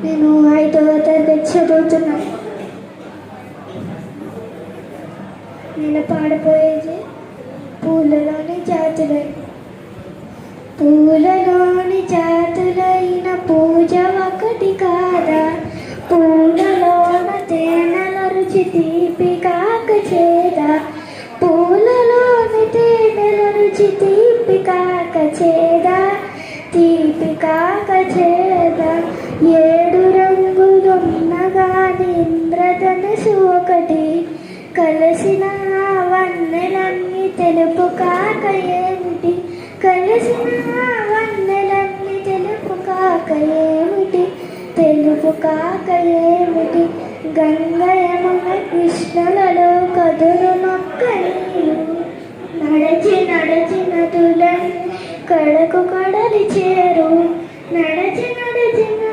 నేను 5వ తరగతి చదువుతున్నాను. నేను పాడబోయేది పూలలోని జాతులై. పూలలోని జాతులైన పూజ ఒకటి కాదా, పూలలోన తేనెల రుచి తీపి కాక చేదా, పూలలోని తేనెల రుచి తీపి కాక చేదా, తీపి కాక చేదా. 7 రంగులున్నగాని ఇంద్రధనుసు ఒకటి, కలిసిన వన్నెలన్నీ తెలుపు కాక ఏమిటి, కలిసిన వన్నెలన్నీ తెలుపు కాక ఏమిటి, తెలుపు కాక ఏమిటి. గంగయమున కృష్ణులలో కదురు మొక్క నీరు, నడచి నడచి నదులని కడకు కడలి చేరు, నడచి నడచి